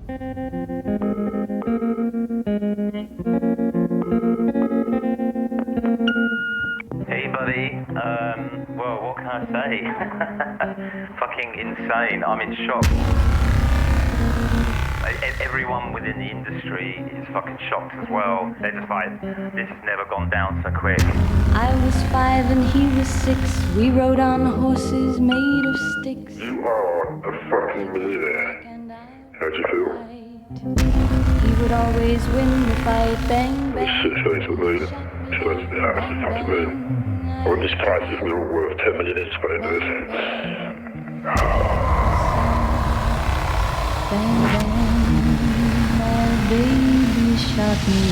Hey buddy, well, what can I say? Fucking insane, I'm in shock. Everyone within the industry is fucking shocked as well. They're just like, this has never gone down so quick. I was 5 and he was 6. We rode on horses made of sticks. You are a fucking millionaire. How'd you feel? He would always win the fight. Bang, bang. Shit, show to the moon. Show to the house, the fucking moon. I wouldn't be surprised if we were worth 10 million each by the end of this. Bang, bang. My baby shot me.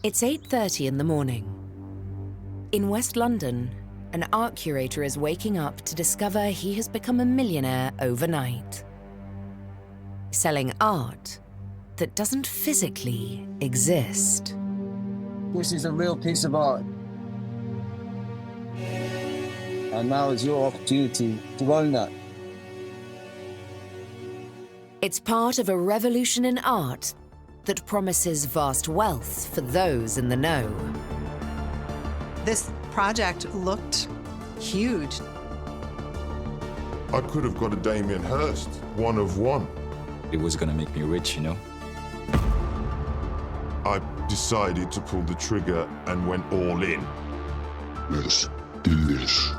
It's 8:30 in the morning. In West London, an art curator is waking up to discover he has become a millionaire overnight. Selling art that doesn't physically exist. This is a real piece of art. And now is your opportunity to own that. It's part of a revolution in art that promises vast wealth for those in the know. This project looked huge. I could have got a Damien Hirst, one of one. It was gonna make me rich, you know? I decided to pull the trigger and went all in. Let's do this.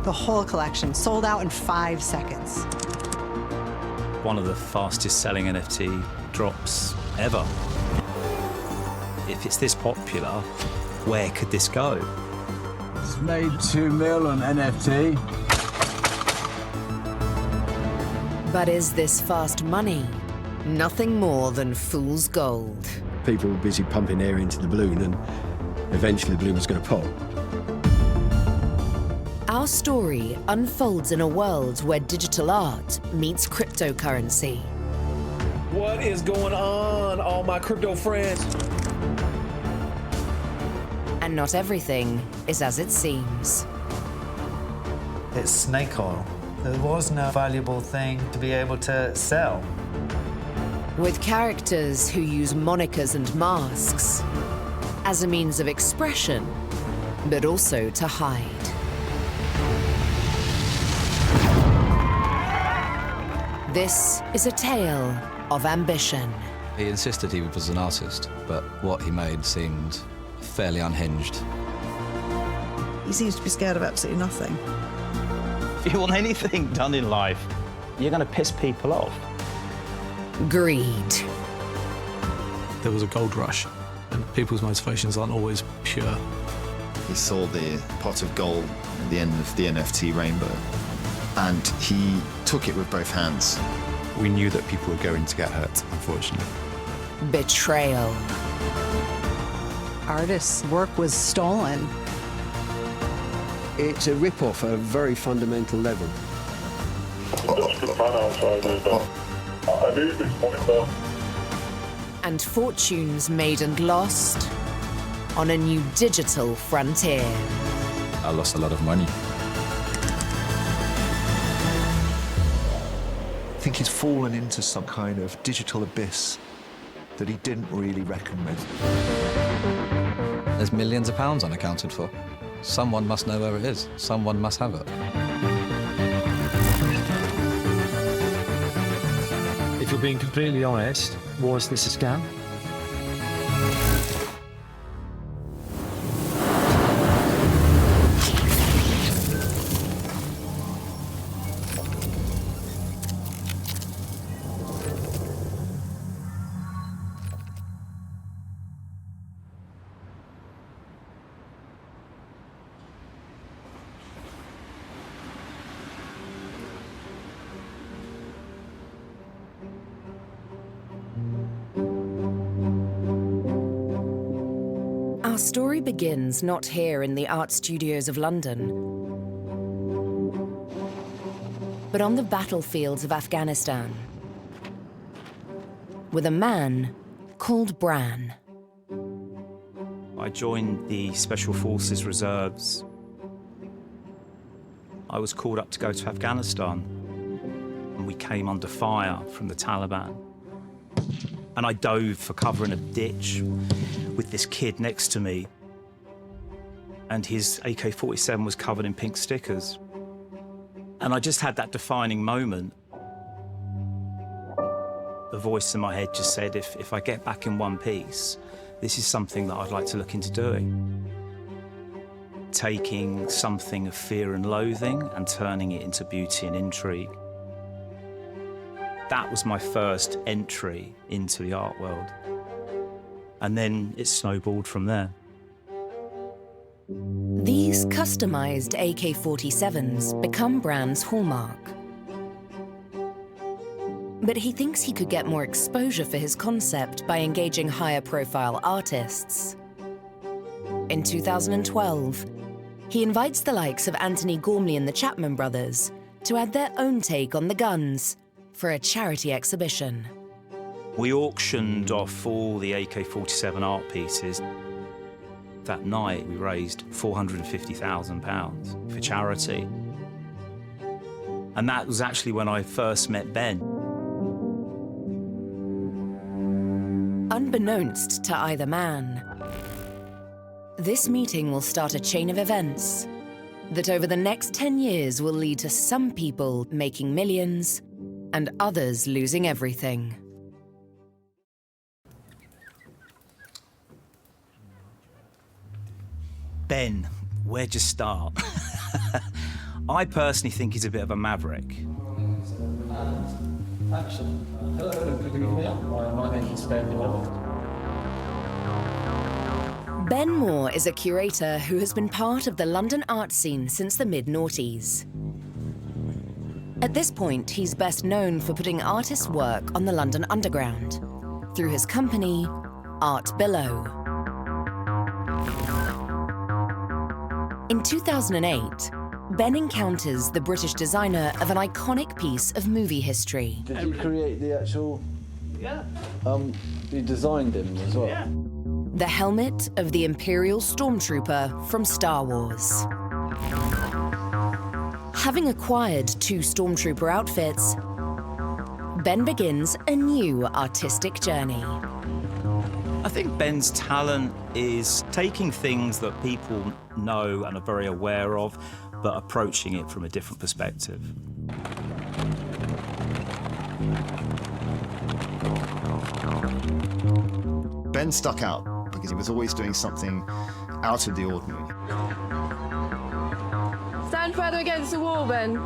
The whole collection sold out in 5 seconds. One of the fastest selling NFT drops ever. If it's this popular, where could this go? It's made 2 mil on NFT. But is this fast money nothing more than fool's gold? People were busy pumping air into the balloon, and eventually the balloon was going to pop. Our story unfolds in a world where digital art meets cryptocurrency. What is going on, all my crypto friends? And not everything is as it seems. It's snake oil. There was no valuable thing to be able to sell. With characters who use monikers and masks as a means of expression, but also to hide. This is a tale of ambition. He insisted he was an artist, but what he made seemed fairly unhinged. He seems to be scared of absolutely nothing. If you want anything done in life, you're going to piss people off. Greed. There was a gold rush, and people's motivations aren't always pure. He saw the pot of gold at the end of the NFT rainbow, and he took it with both hands. We knew that people were going to get hurt, unfortunately. Betrayal. Artists' work was stolen. It's a rip-off at a very fundamental level. I need this pointer. And fortunes made and lost on a new digital frontier. I lost a lot of money. I think he's fallen into some kind of digital abyss that he didn't really reckon with. There's millions of pounds unaccounted for. Someone must know where it is. Someone must have it. If you're being completely honest, was this a scam? Our story begins not here in the art studios of London, but on the battlefields of Afghanistan, with a man called Bran. I joined the Special Forces Reserves. I was called up to go to Afghanistan, and we came under fire from the Taliban. And I dove for cover in a ditch with this kid next to me, and his AK-47 was covered in pink stickers. And I just had that defining moment. The voice in my head just said, if I get back in one piece, this is something that I'd like to look into doing. Taking something of fear and loathing and turning it into beauty and intrigue. That was my first entry into the art world. And then it snowballed from there. These customized AK-47s become Bran's hallmark. But he thinks he could get more exposure for his concept by engaging higher-profile artists. In 2012, he invites the likes of Anthony Gormley and the Chapman brothers to add their own take on the guns for a charity exhibition. We auctioned off all the AK-47 art pieces. That night, we raised £450,000 for charity. And that was actually when I first met Ben. Unbeknownst to either man, this meeting will start a chain of events that over the next 10 years will lead to some people making millions and others losing everything. Ben, where'd you start? I personally think he's a bit of a maverick. Action. Hello, good evening. My name is Ben Moore. Ben Moore is a curator who has been part of the London art scene since the mid-noughties. At this point, he's best known for putting artists' work on the London Underground through his company, Art Below. In 2008, Ben encounters the British designer of an iconic piece of movie history. Did you create the actual... Yeah. You designed him as well? Yeah. The helmet of the Imperial Stormtrooper from Star Wars. Having acquired 2 Stormtrooper outfits, Ben begins a new artistic journey. I think Ben's talent is taking things that people know and are very aware of, but approaching it from a different perspective. Ben stuck out because he was always doing something out of the ordinary. Stand further against the wall, Ben.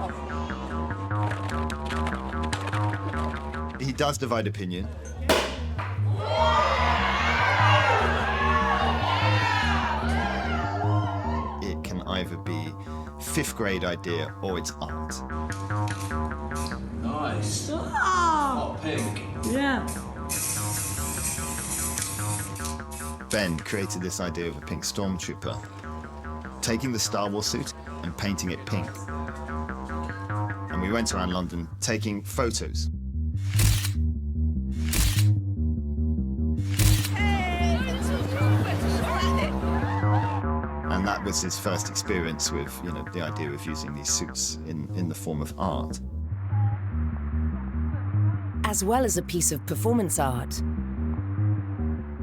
He does divide opinion. It can either be 5th grade idea or it's art. Nice. Oh. Hot pink. Yeah. Ben created this idea of a pink stormtrooper, taking the Star Wars suit and painting it pink. And we went around London taking photos. And that was his first experience with, you know, the idea of using these suits in the form of art. As well as a piece of performance art,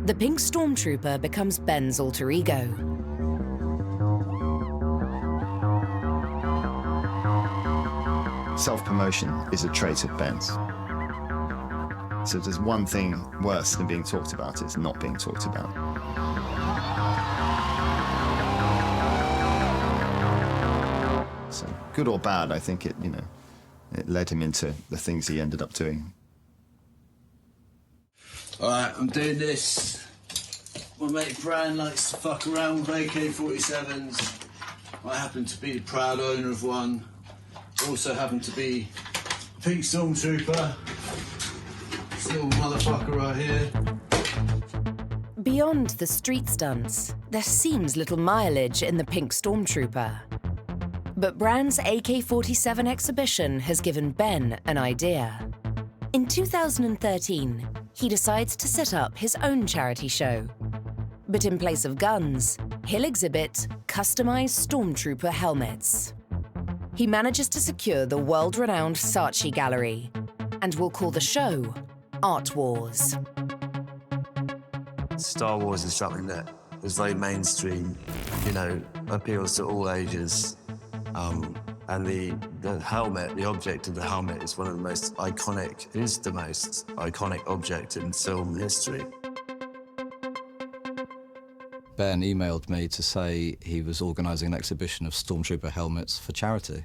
the pink Stormtrooper becomes Ben's alter ego. Self-promotion is a trait of Ben's. So if there's one thing worse than being talked about, it's not being talked about. So good or bad, I think it led him into the things he ended up doing. All right, I'm doing this. My mate Bran likes to fuck around with AK-47s. I happen to be the proud owner of one. Also happen to be a pink Stormtrooper. This little motherfucker right here. Beyond the street stunts, there seems little mileage in the pink Stormtrooper. But Bran's AK-47 exhibition has given Ben an idea. In 2013, he decides to set up his own charity show. But in place of guns, he'll exhibit customized Stormtrooper helmets. he manages to secure the world-renowned Saatchi Gallery and will call the show Art Wars. Star Wars is something that is very mainstream, you know, appeals to all ages. And the helmet, the object of the helmet is one of the most iconic, is the most iconic object in film history. Ben emailed me to say he was organising an exhibition of Stormtrooper helmets for charity.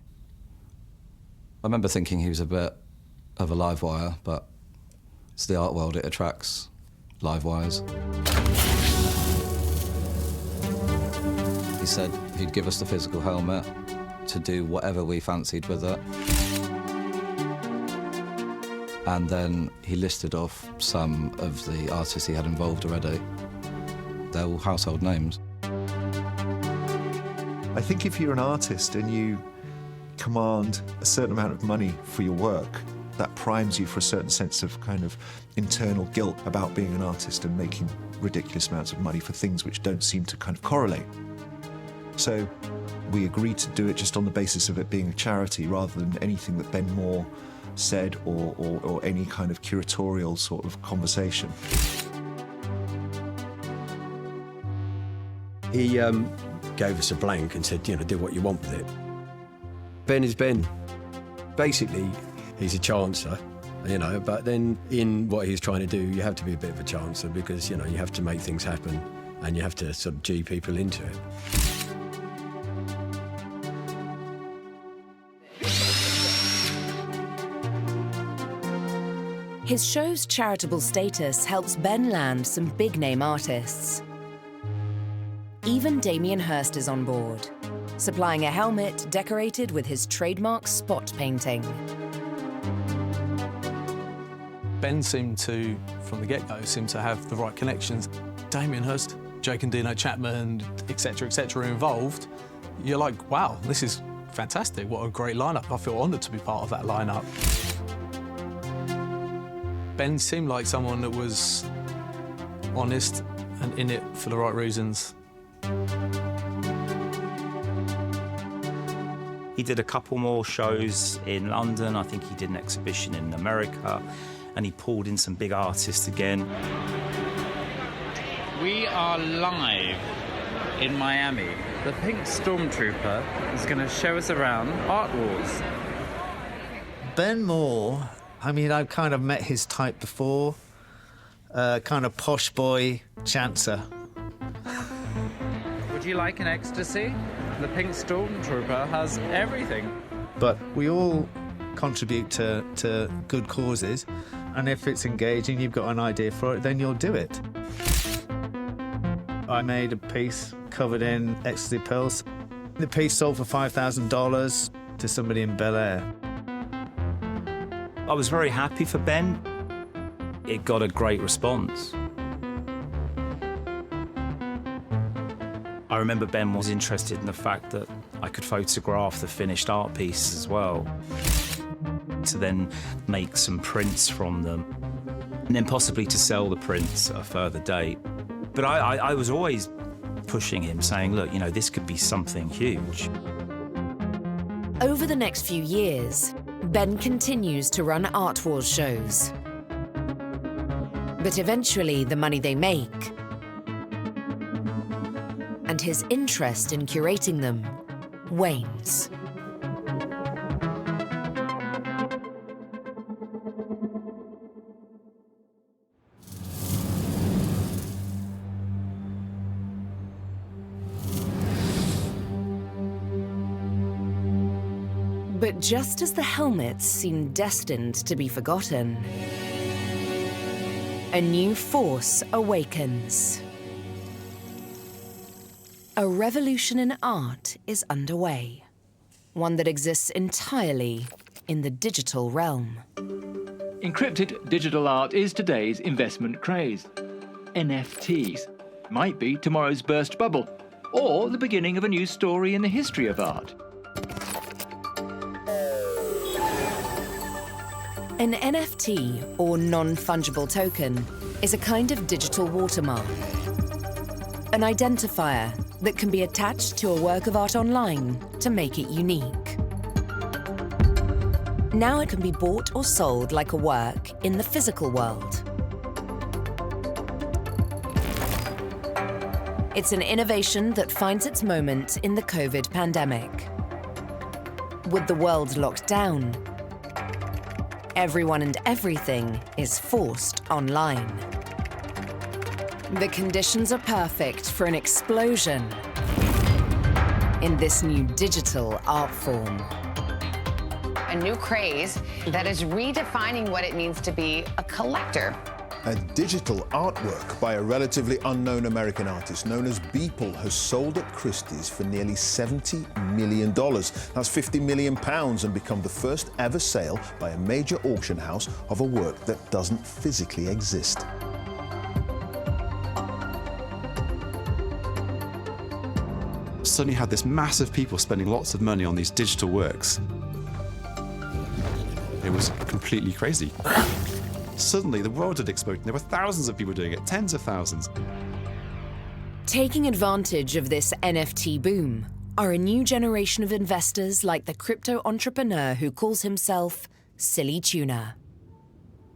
I remember thinking he was a bit of a live wire, but it's the art world, it attracts live wires. He said he'd give us the physical helmet to do whatever we fancied with it. And then he listed off some of the artists he had involved already. They're all household names. I think if you're an artist and you command a certain amount of money for your work, that primes you for a certain sense of kind of internal guilt about being an artist and making ridiculous amounts of money for things which don't seem to kind of correlate. So we agreed to do it just on the basis of it being a charity rather than anything that Ben Moore said or any kind of curatorial sort of conversation. He gave us a blank and said, you know, do what you want with it. Ben is Ben. Basically, he's a chancer, you know, but then in what he's trying to do, you have to be a bit of a chancer because, you know, you have to make things happen and you have to sort of G people into it. His show's charitable status helps Ben land some big-name artists. Even Damien Hirst is on board, supplying a helmet decorated with his trademark spot painting. Ben seemed to, from the get-go, seemed to have the right connections. Damien Hirst, Jake and Dino Chapman, etc., involved. You're like, wow, this is fantastic. What a great lineup. I feel honoured to be part of that lineup. Ben seemed like someone that was honest and in it for the right reasons. He did a couple more shows in London. I think he did an exhibition in America, and he pulled in some big artists again. We are live in Miami. The pink Stormtrooper is going to show us around Art Wars. Ben Moore, I mean, I've kind of met his type before. Kind of posh boy chancer. Would you like an ecstasy? The pink Stormtrooper has everything. But we all contribute to good causes, and if it's engaging, you've got an idea for it, then you'll do it. I made a piece covered in ecstasy pills. The piece sold for $5,000 to somebody in Bel Air. I was very happy for Ben. It got a great response. I remember Ben was interested in the fact that I could photograph the finished art pieces as well, to then make some prints from them, and then possibly to sell the prints at a further date. But I was always pushing him, saying, look, you know, this could be something huge. Over the next few years, Ben continues to run Art Wars shows. But eventually, the money they make and his interest in curating them wanes. But just as the helmets seem destined to be forgotten, a new force awakens. A revolution in art is underway, one that exists entirely in the digital realm. Encrypted digital art is today's investment craze. NFTs might be tomorrow's burst bubble, or the beginning of a new story in the history of art. An NFT, or non-fungible token, is a kind of digital watermark. An identifier that can be attached to a work of art online to make it unique. Now it can be bought or sold like a work in the physical world. It's an innovation that finds its moment in the COVID pandemic. With the world locked down, everyone and everything is forced online. The conditions are perfect for an explosion in this new digital art form. A new craze that is redefining what it means to be a collector. A digital artwork by a relatively unknown American artist known as Beeple has sold at Christie's for nearly $70 million. That's £50 million and become the first ever sale by a major auction house of a work that doesn't physically exist. Suddenly had this mass of people spending lots of money on these digital works. It was completely crazy. Suddenly, the world had exploded. There were thousands of people doing it, tens of thousands. Taking advantage of this NFT boom are a new generation of investors like the crypto entrepreneur who calls himself Silly Tuna.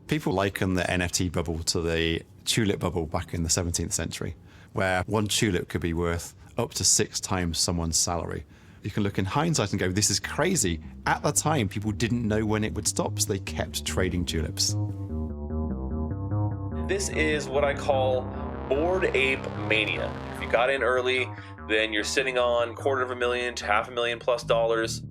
People liken the NFT bubble to the tulip bubble back in the 17th century, where one tulip could be worth up to 6 times someone's salary. You can look in hindsight and go, this is crazy. At the time, people didn't know when it would stop, so they kept trading tulips. This is what I call Bored Ape Mania. If you got in early, then you're sitting on $250,000 to $500,000+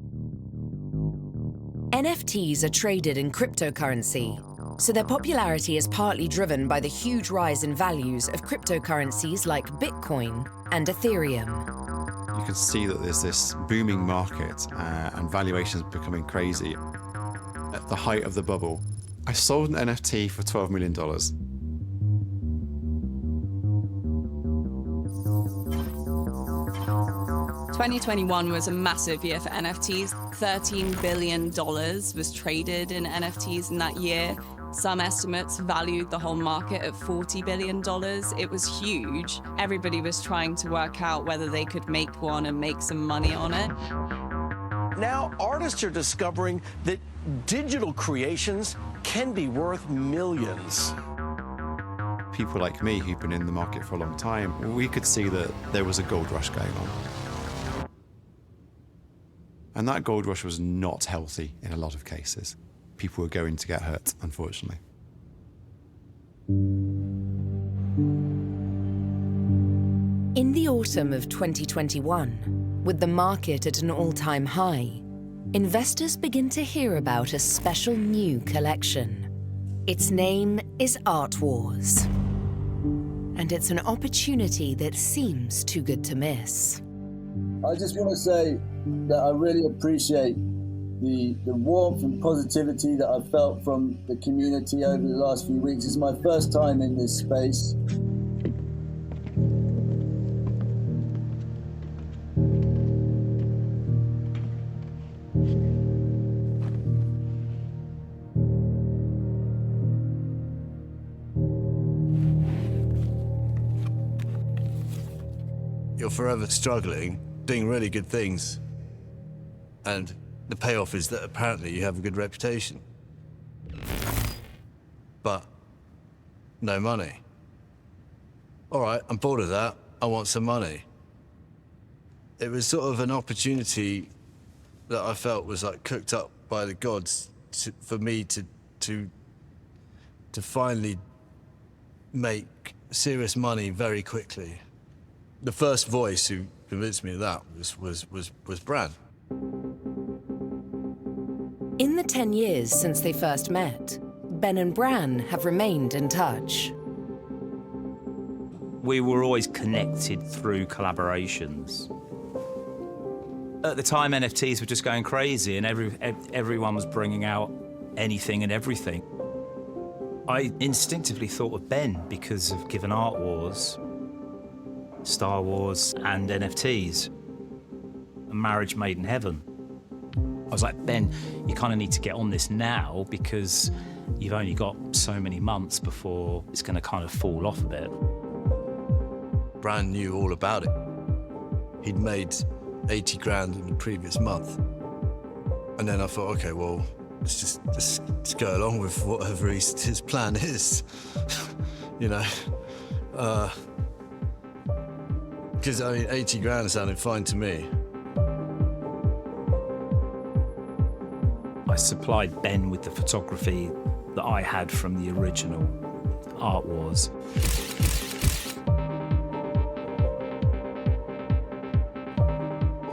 NFTs are traded in cryptocurrency, so their popularity is partly driven by the huge rise in values of cryptocurrencies like Bitcoin and Ethereum. You can see that there's this booming market and valuations becoming crazy. At the height of the bubble, I sold an NFT for $12 million. 2021 was a massive year for NFTs. $13 billion was traded in NFTs in that year. Some estimates valued the whole market at $40 billion. It was huge. Everybody was trying to work out whether they could make one and make some money on it. Now, artists are discovering that digital creations can be worth millions. People like me who've been in the market for a long time, we could see that there was a gold rush going on. And that gold rush was not healthy in a lot of cases. People were going to get hurt, unfortunately. In the autumn of 2021, with the market at an all-time high, investors begin to hear about a special new collection. Its name is Art Wars. And it's an opportunity that seems too good to miss. I just want to say that I really appreciate the warmth and positivity that I've felt from the community over the last few weeks. It's my first time in this space. You're forever struggling, doing really good things, and the payoff is that apparently you have a good reputation. But no money. All right, I'm bored of that. I want some money. It was sort of an opportunity that I felt was like cooked up by the gods for me to finally make serious money very quickly. The first voice who convinced me of that was Bran. In the 10 years since they first met, Ben and Bran have remained in touch. We were always connected through collaborations. At the time, NFTs were just going crazy and everyone was bringing out anything and everything. I instinctively thought of Ben because of Given Art Wars, Star Wars and NFTs. A marriage made in heaven. I was like, Ben, you kind of need to get on this now because you've only got so many months before it's going to kind of fall off a bit. Bran knew all about it. He'd made 80 grand in the previous month. And then I thought, okay, well, Let's just go along with whatever his plan is, you know. Because, I mean, 80 grand sounded fine to me. I supplied Ben with the photography that I had from the original Art Wars.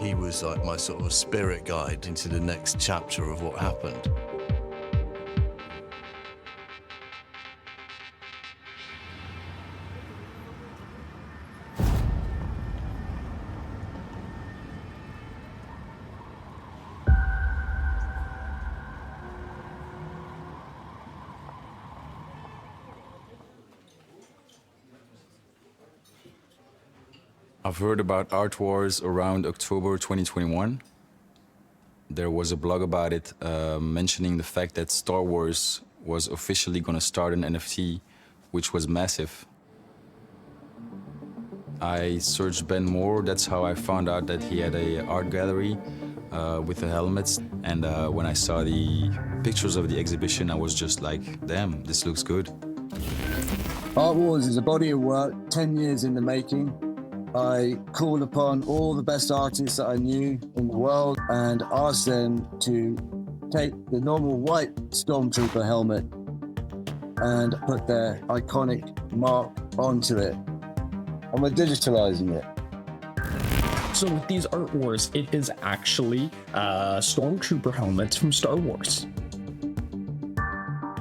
He was like my sort of spirit guide into the next chapter of what happened. I've heard about Art Wars around October 2021. There was a blog about it mentioning the fact that Star Wars was officially going to start an NFT, which was massive. I searched Ben more. That's how I found out that he had an art gallery with the helmets. And when I saw the pictures of the exhibition, I was just like, damn, this looks good. Art Wars is a body of work, 10 years in the making. I called upon all the best artists that I knew in the world and asked them to take the normal white Stormtrooper helmet and put their iconic mark onto it. And we're digitalizing it. So with these Art Wars, it is actually Stormtrooper helmets from Star Wars.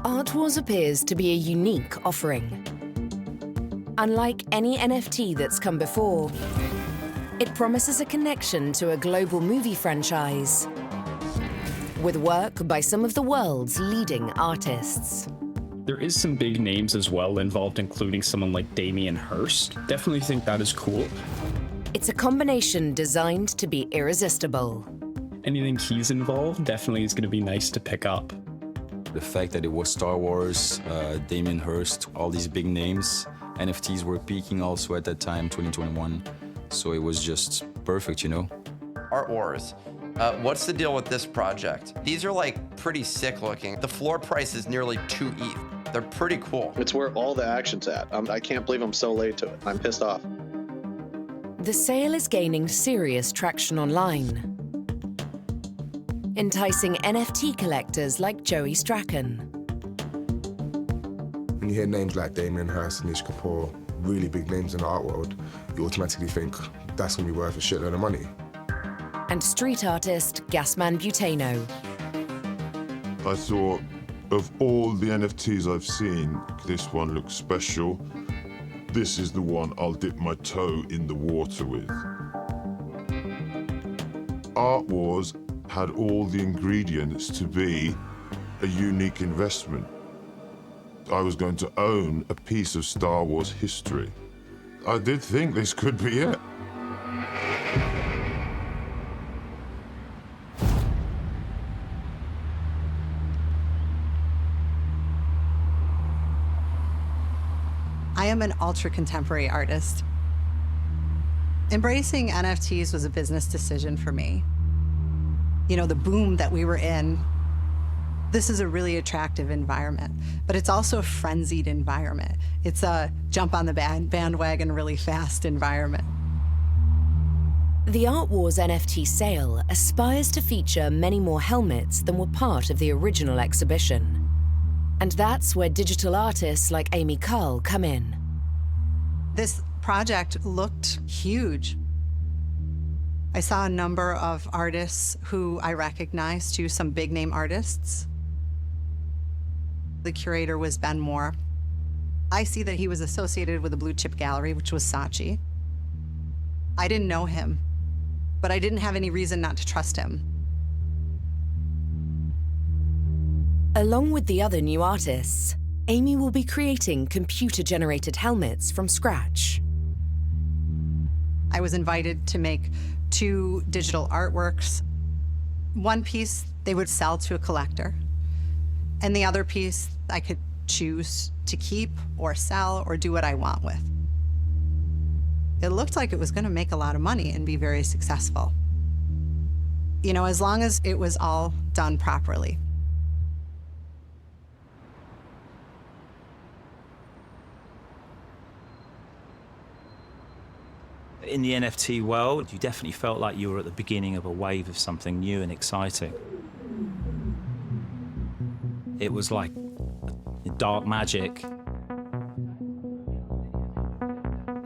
Art Wars appears to be a unique offering. Unlike any NFT that's come before, it promises a connection to a global movie franchise with work by some of the world's leading artists. There is some big names as well involved, including someone like Damien Hirst. Definitely think that is cool. It's a combination designed to be irresistible. Anything he's involved definitely is going to be nice to pick up. The fact that it was Star Wars, Damien Hirst, all these big names, NFTs were peaking also at that time, 2021. So it was just perfect, you know? Art Wars. What's the deal with this project? These are like pretty sick looking. The floor price is nearly 2 ETH. They're pretty cool. It's where all the action's at. I can't believe I'm so late to it. I'm pissed off. The sale is gaining serious traction online, enticing NFT collectors like Joey Strachan. When you hear names like Damien Hirst and Nish Kapoor, really big names in the art world, you automatically think that's going to be worth a shitload of money. And street artist Gasman Butano. I thought, of all the NFTs I've seen, this one looks special. This is the one I'll dip my toe in the water with. Art Wars had all the ingredients to be a unique investment. I was going to own a piece of Star Wars history. I did think this could be it. I am an ultra-contemporary artist. Embracing NFTs was a business decision for me. You know, the boom that we were in, this is a really attractive environment, but it's also a frenzied environment. It's a jump on the bandwagon really fast environment. The Art Wars NFT sale aspires to feature many more helmets than were part of the original exhibition. And that's where digital artists like Amy Carl come in. This project looked huge. I saw a number of artists who I recognized, too, some big name artists. The curator was Ben Moore. I see that he was associated with a blue chip gallery, which was Saatchi. I didn't know him, but I didn't have any reason not to trust him. Along with the other new artists, Amy will be creating computer-generated helmets from scratch. I was invited to make 2 digital artworks. One piece they would sell to a collector, and the other piece I could choose to keep or sell or do what I want with. It looked like it was going to make a lot of money and be very successful. You know, as long as it was all done properly. In the NFT world, you definitely felt like you were at the beginning of a wave of something new and exciting. It was like dark magic.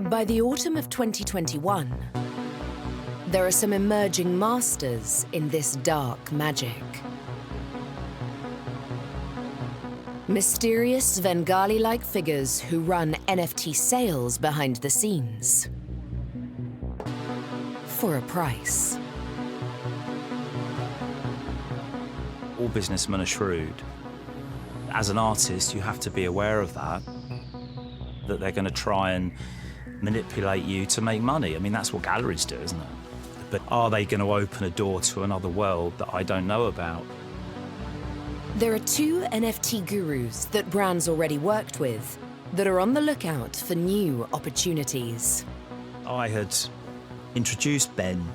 By the autumn of 2021, there are some emerging masters in this dark magic. Mysterious Svengali-like figures who run NFT sales behind the scenes. For a price. All businessmen are shrewd. As an artist, you have to be aware of that they're going to try and manipulate you to make money. I mean, that's what galleries do, isn't it? But are they going to open a door to another world that I don't know about? There are two NFT gurus that Bran's already worked with that are on the lookout for new opportunities. I had introduced Ben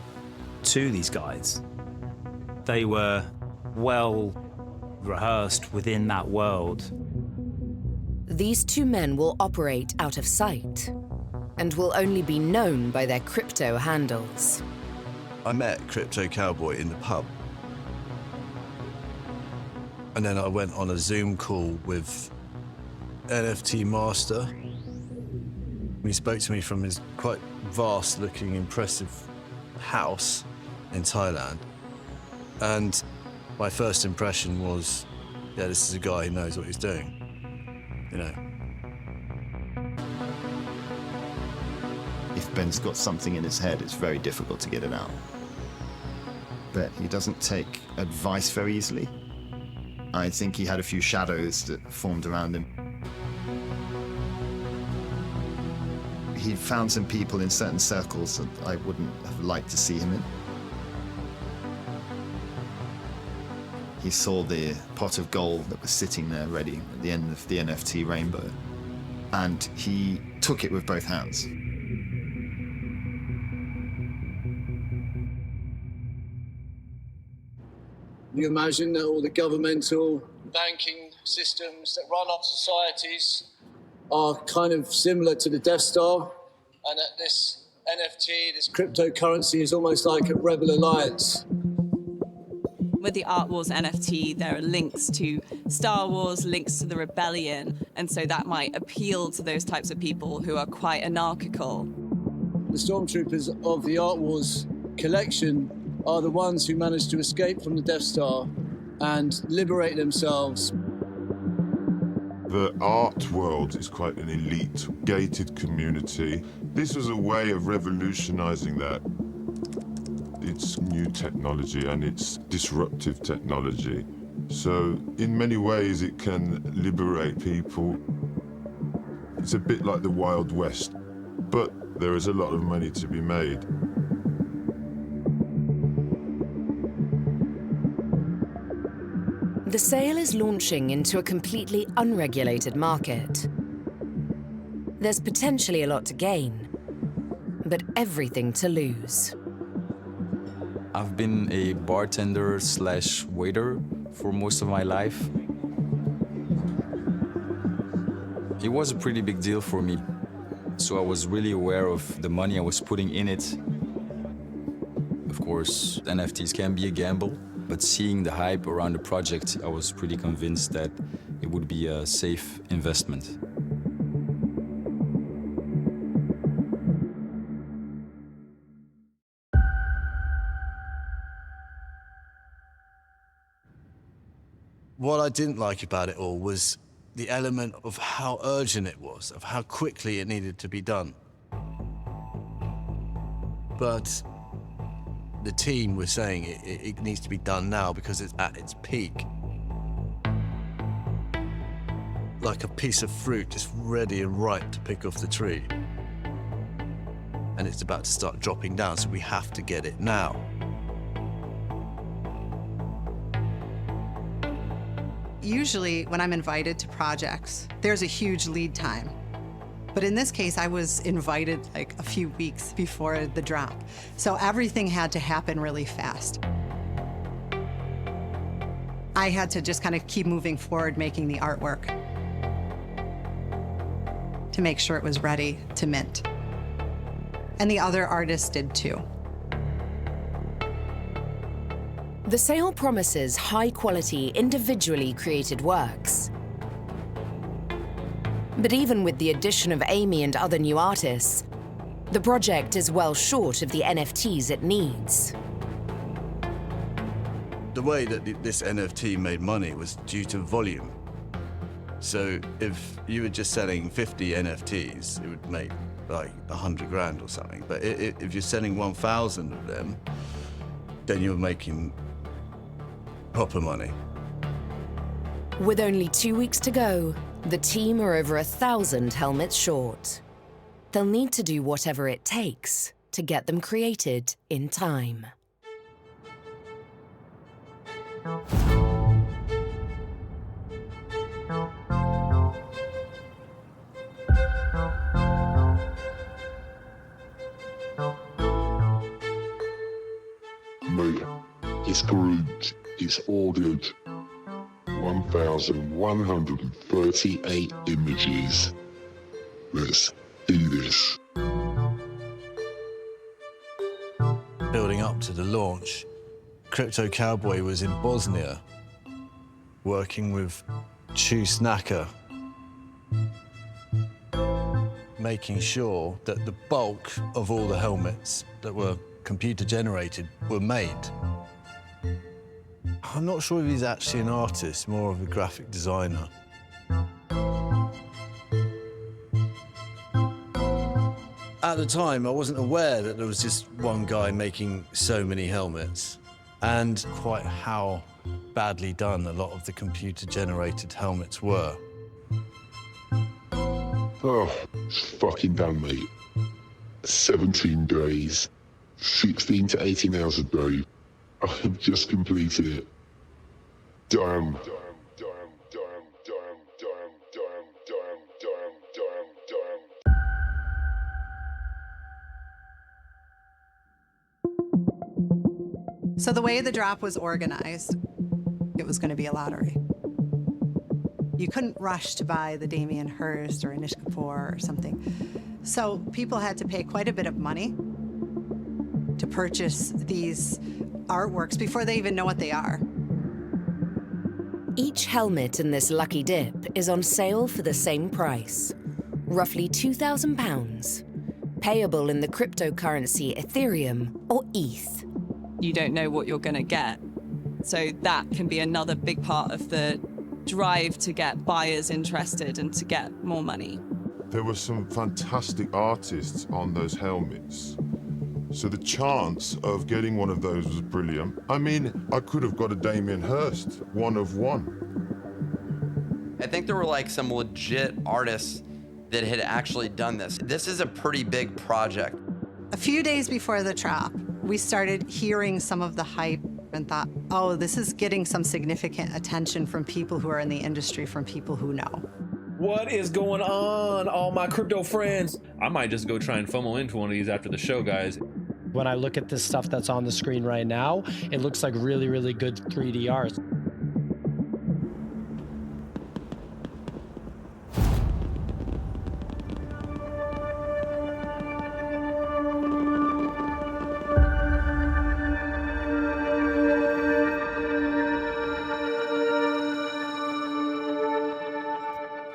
to these guys. They were well rehearsed within that world. These two men will operate out of sight and will only be known by their crypto handles. I met Crypto Cowboy in the pub. And then I went on a Zoom call with NFT Master. He spoke to me from his quite vast-looking, impressive house in Thailand. And my first impression was, yeah, this is a guy who knows what he's doing, you know. If Ben's got something in his head, it's very difficult to get it out. But he doesn't take advice very easily. I think he had a few shadows that formed around him. He found some people in certain circles that I wouldn't have liked to see him in. He saw the pot of gold that was sitting there ready at the end of the NFT rainbow, and he took it with both hands. You imagine that all the governmental banking systems that run our societies are kind of similar to the Death Star, and that this NFT, this cryptocurrency, is almost like a rebel alliance. With the Art Wars NFT, there are links to Star Wars, links to the rebellion, and so that might appeal to those types of people who are quite anarchical. The Stormtroopers of the Art Wars collection are the ones who managed to escape from the Death Star and liberate themselves. The art world is quite an elite, gated community. This was a way of revolutionizing that. It's new technology and it's disruptive technology. So in many ways it can liberate people. It's a bit like the Wild West, but there is a lot of money to be made. The sale is launching into a completely unregulated market. There's potentially a lot to gain, but everything to lose. I've been a bartender / waiter for most of my life. It was a pretty big deal for me, so I was really aware of the money I was putting in it. Of course, NFTs can be a gamble, but seeing the hype around the project, I was pretty convinced that it would be a safe investment. What I didn't like about it all was the element of how urgent it was, of how quickly it needed to be done. But the team was saying it needs to be done now because it's at its peak. Like a piece of fruit just ready and ripe to pick off the tree. And it's about to start dropping down, so we have to get it now. Usually, when I'm invited to projects, there's a huge lead time. But in this case, I was invited like a few weeks before the drop. So everything had to happen really fast. I had to just kind of keep moving forward, making the artwork to make sure it was ready to mint. and the other artists did too. The sale promises high-quality, individually created works. But even with the addition of Amy and other new artists, the project is well short of the NFTs it needs. The way that this NFT made money was due to volume. So if you were just selling 50 NFTs, it would make like 100 grand or something. But if you're selling 1,000 of them, then you're making proper money. With only 2 weeks to go, the team are over 1,000 helmets short. They'll need to do whatever it takes to get them created in time. Mate, this group is ordered 1,138 images. Let's do this. Building up to the launch, Crypto Cowboy was in Bosnia, working with Chew Snacker, making sure that the bulk of all the helmets that were computer generated were made. I'm not sure if he's actually an artist, more of a graphic designer. At the time, I wasn't aware that there was just one guy making so many helmets, and quite how badly done a lot of the computer-generated helmets were. Oh, it's fucking done, mate. 17 days, 16 to 18 hours a day. I have just completed it. Damn. So the way the drop was organized, it was going to be a lottery. You couldn't rush to buy the Damien Hirst or Anish Kapoor or something. So people had to pay quite a bit of money to purchase these artworks before they even know what they are. Each helmet in this lucky dip is on sale for the same price, roughly £2,000, payable in the cryptocurrency Ethereum or ETH. You don't know what you're going to get. So that can be another big part of the drive to get buyers interested and to get more money. There were some fantastic artists on those helmets. So the chance of getting one of those was brilliant. I mean, I could have got a Damien Hirst, one of one. I think there were like some legit artists that had actually done this. This is a pretty big project. A few days before the drop, we started hearing some of the hype and thought, oh, this is getting some significant attention from people who are in the industry, from people who know. What is going on, all my crypto friends? I might just go try and FOMO into one of these after the show, guys. When I look at this stuff that's on the screen right now, it looks like really, really good 3D art.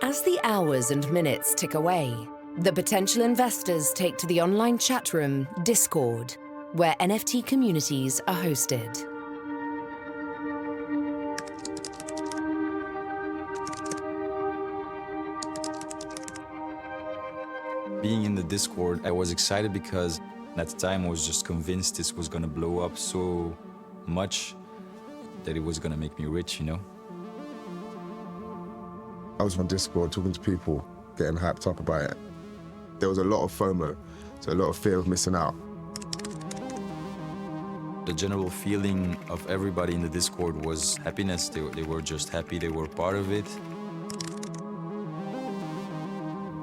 As the hours and minutes tick away, the potential investors take to the online chat room, Discord, where NFT communities are hosted. Being in the Discord, I was excited because at the time I was just convinced this was gonna blow up so much that it was gonna make me rich, you know? I was on Discord talking to people, getting hyped up about it. There was a lot of FOMO, so a lot of fear of missing out. The general feeling of everybody in the Discord was happiness. They were just happy they were part of it.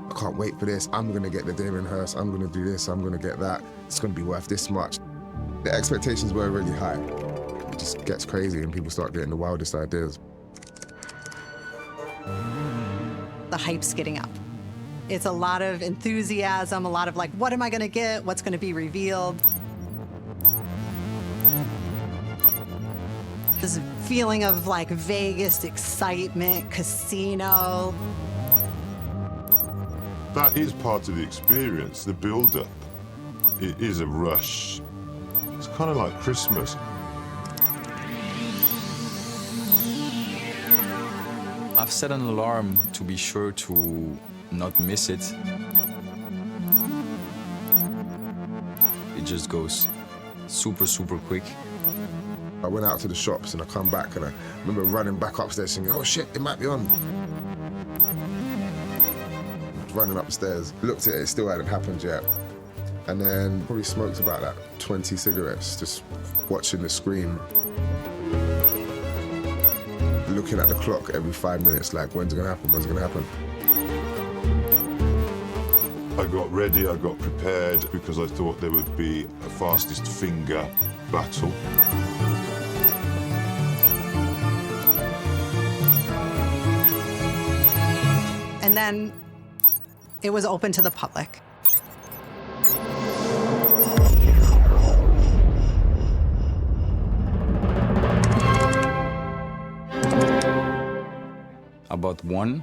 I can't wait for this. I'm gonna get the Damien Hirst. I'm gonna do this. I'm gonna get that. It's gonna be worth this much. The expectations were really high. It just gets crazy and people start getting the wildest ideas. The hype's getting up. It's a lot of enthusiasm, a lot of like, what am I gonna get? What's gonna be revealed? This feeling of like Vegas excitement, casino. That is part of the experience, the build-up. It is a rush. It's kind of like Christmas. I've set an alarm to be sure to not miss it. It just goes super, super quick. I went out to the shops and I come back and I remember running back upstairs thinking, oh shit, it might be on. Running upstairs, looked at it, it still hadn't happened yet. And then probably smoked about like 20 cigarettes, just watching the screen. Looking at the clock every 5 minutes, like, when's it gonna happen, when's it gonna happen? I got ready, I got prepared because I thought there would be a fastest finger battle. And then it was open to the public. I bought one.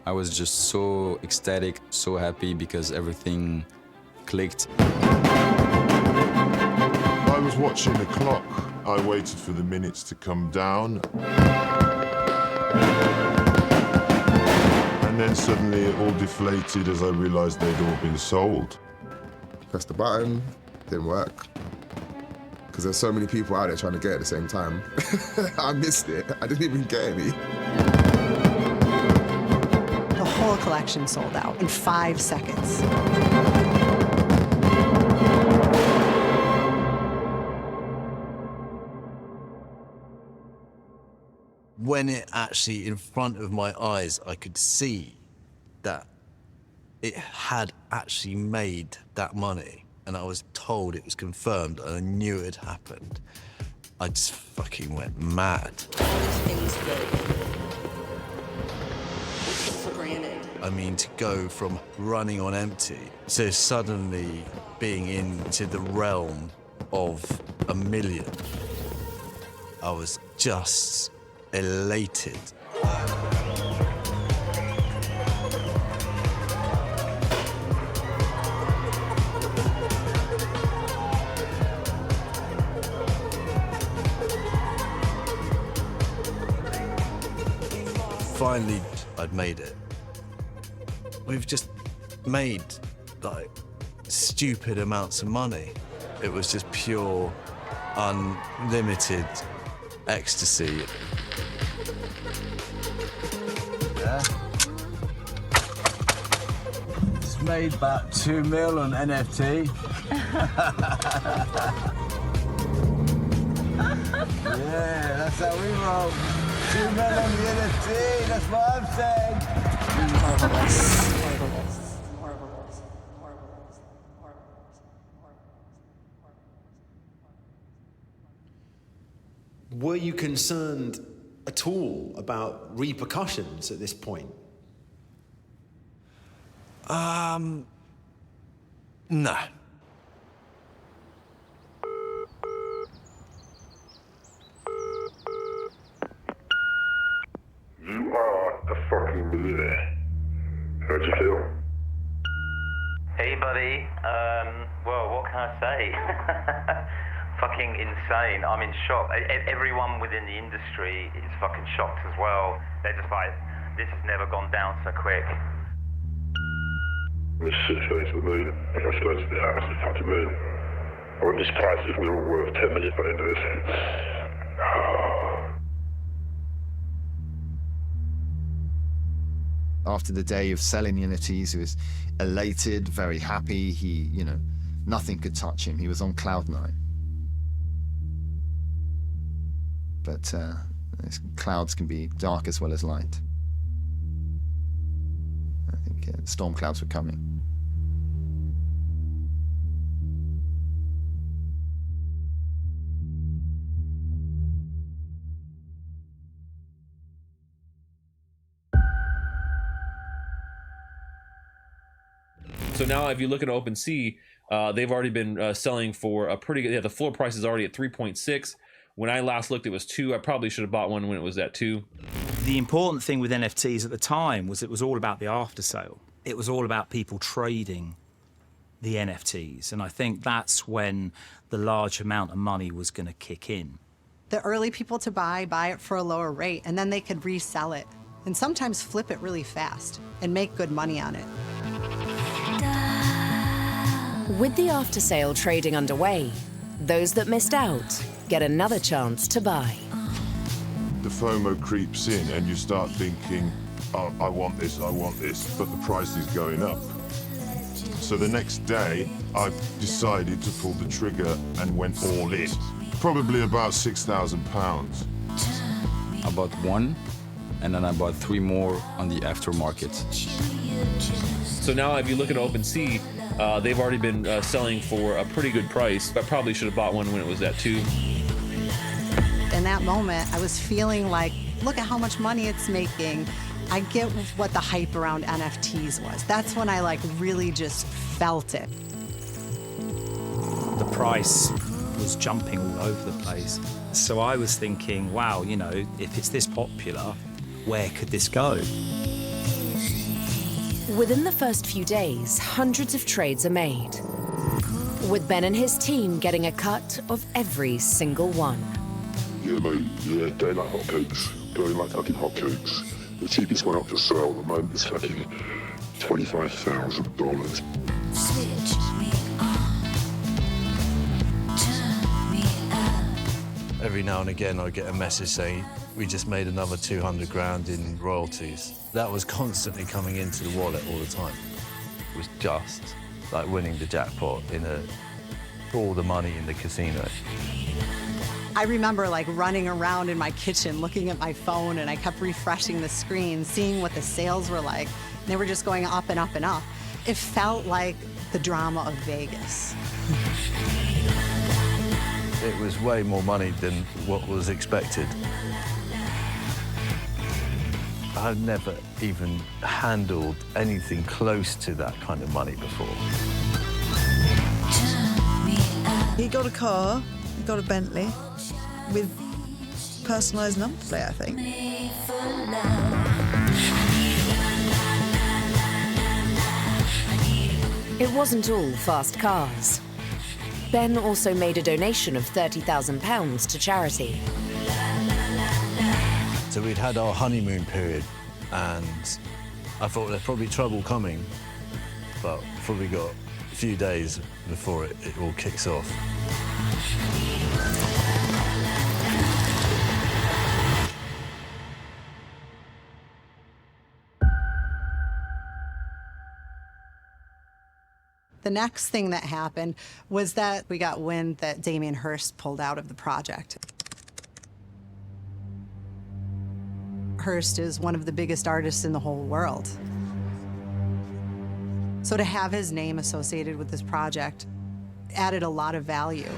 I was just so ecstatic, so happy because everything clicked. I was watching the clock. I waited for the minutes to come down. And then suddenly it all deflated as I realized they'd all been sold. Pressed the button, didn't work. Because there's so many people out there trying to get it at the same time. I missed it. I didn't even get any. The whole collection sold out in 5 seconds. When it actually in front of my eyes, I could see that it had actually made that money, and I was told it was confirmed, and I knew it had happened. I just fucking went mad. For granted. I mean, to go from running on empty to suddenly being into the realm of $1 million, I was just elated. Finally, I'd made it. We've just made like stupid amounts of money. It was just pure, unlimited ecstasy. Yeah. Just made about 2 mil on NFT. Yeah, that's how we roll. 2 mil on the NFT, that's what I'm saying. Marvelous. Were you concerned at all about repercussions at this point? No. You are a fucking millionaire. How'd you feel? Hey, buddy. Well, what can I say? Fucking insane. I'm in shock. Everyone within the industry is fucking shocked as well. They're just like, this has never gone down so quick. This shit goes to $1 million. If I started to the house, it's $5 million. I wouldn't be surprised if we were worth 10 million by the end of this. After the day of selling the NFTs, he was elated, very happy. He, nothing could touch him. He was on cloud 9. But clouds can be dark as well as light. I think storm clouds were coming. So now if you look at OpenSea, they've already been selling for a pretty good, the floor price is already at 3.6. When I last looked, it was 2. I probably should have bought one when it was at 2. The important thing with NFTs at the time was it was all about the after sale. It was all about people trading the NFTs. And I think that's when the large amount of money was going to kick in. The early people to buy it for a lower rate, and then they could resell it and sometimes flip it really fast and make good money on it. With the after-sale trading underway, those that missed out get another chance to buy. The FOMO creeps in and you start thinking, oh, I want this, but the price is going up. So the next day, I decided to pull the trigger and went all in. Probably about £6,000. I bought one, and then I bought 3 more on the aftermarket. So now if you look at OpenSea, they've already been selling for a pretty good price. I probably should have bought one when it was at 2. In that moment, I was feeling like, look at how much money it's making. I get what the hype around NFTs was. That's when I really just felt it. The price was jumping all over the place. So I was thinking, wow, you know, if it's this popular, where could this go? Within the first few days, hundreds of trades are made, with Ben and his team getting a cut of every single one. Yeah, mate, yeah, they like hotcakes. They like fucking hotcakes. The cheapest one up for sale at the moment is fucking $25,000. Every now and again, I get a message saying, we just made another 200 grand in royalties. That was constantly coming into the wallet all the time. It was just like winning the jackpot in all the money in the casino. I remember running around in my kitchen, looking at my phone, and I kept refreshing the screen, seeing what the sales were like. And they were just going up and up and up. It felt like the drama of Vegas. It was way more money than what was expected. I've never even handled anything close to that kind of money before. He got a car, he got a Bentley with personalised number plate, I think. It wasn't all fast cars. Ben also made a donation of £30,000 to charity. So we'd had our honeymoon period, and I thought there's probably trouble coming, but we've probably got a few days before it all kicks off. The next thing that happened was that we got wind that Damien Hirst pulled out of the project. Hirst is one of the biggest artists in the whole world. So to have his name associated with this project added a lot of value.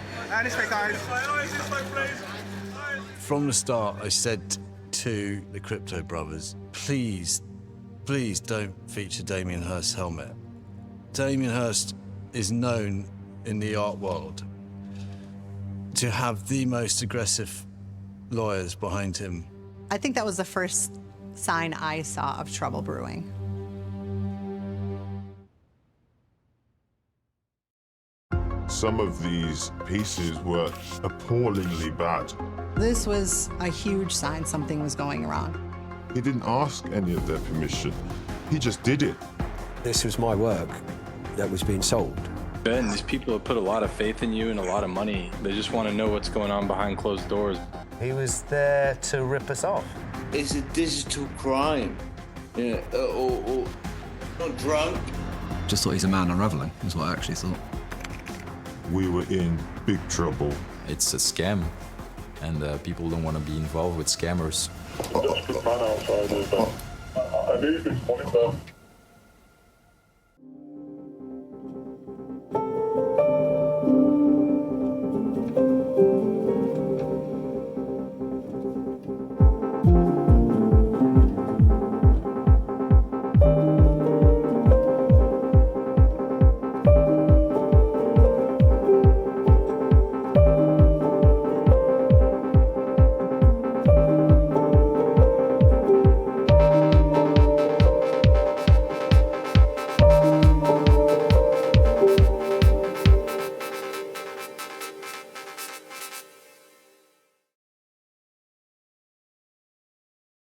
From the start, I said to the Crypto Brothers, please, please don't feature Damien Hirst's helmet. Damien Hirst is known in the art world to have the most aggressive lawyers behind him. I think that was the first sign I saw of trouble brewing. Some of these pieces were appallingly bad. This was a huge sign something was going wrong. He didn't ask any of their permission. He just did it. This was my work that was being sold. Ben, these people have put a lot of faith in you and a lot of money. They just want to know what's going on behind closed doors. He was there to rip us off. It's a digital crime. Yeah, or not drunk. Just thought he's a man unraveling, is what I actually thought. We were in big trouble. It's a scam, and people don't want to be involved with scammers. I need this monitor.